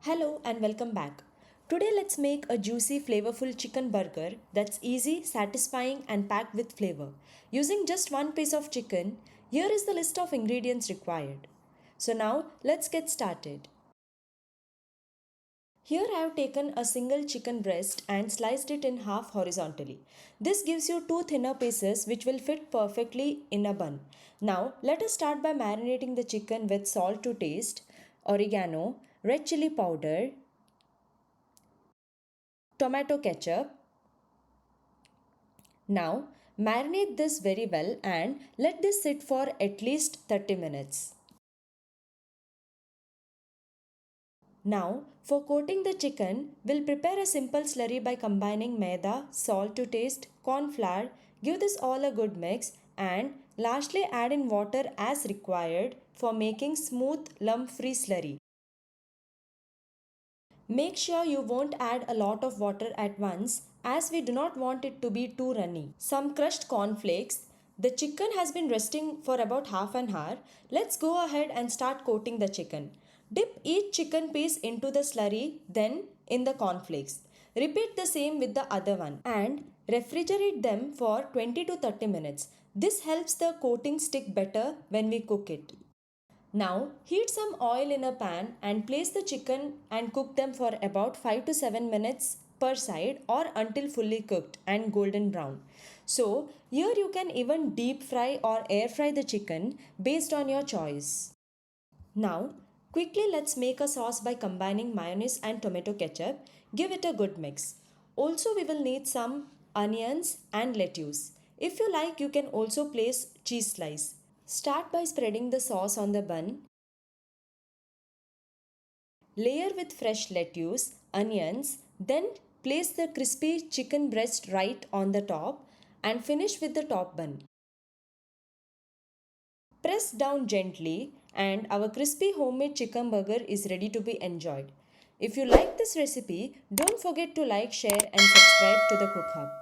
Hello and welcome back. Today let's make a juicy flavorful chicken burger that's easy, satisfying and packed with flavor. Using just one piece of chicken, here is the list of ingredients required. So now let's get started. Here I have taken a single chicken breast and sliced it in half horizontally. This gives you two thinner pieces which will fit perfectly in a bun. Now let us start by marinating the chicken with salt to taste, oregano, red chili powder, tomato ketchup. Now marinate this very well and let this sit for at least 30 minutes. Now for coating the chicken, we'll prepare a simple slurry by combining maida, salt to taste, corn flour, give this all a good mix and lastly add in water as required for making smooth lump-free slurry. Make sure you won't add a lot of water at once as we do not want it to be too runny. Some crushed cornflakes. The chicken has been resting for about half an hour. Let's go ahead and start coating the chicken. Dip each chicken piece into the slurry, then in the cornflakes. Repeat the same with the other one and refrigerate them for 20 to 30 minutes. This helps the coating stick better when we cook it. Now heat some oil in a pan and place the chicken and cook them for about 5 to 7 minutes per side or until fully cooked and golden brown. So here you can even deep fry or air fry the chicken based on your choice. Now quickly let's make a sauce by combining mayonnaise and tomato ketchup. Give it a good mix. Also we will need some onions and lettuce. If you like you can also place cheese slice. Start by spreading the sauce on the bun. Layer with fresh lettuce, onions, then place the crispy chicken breast right on the top and finish with the top bun. Press down gently and our crispy homemade chicken burger is ready to be enjoyed. If you like this recipe, don't forget to like, share and subscribe to the CookHub.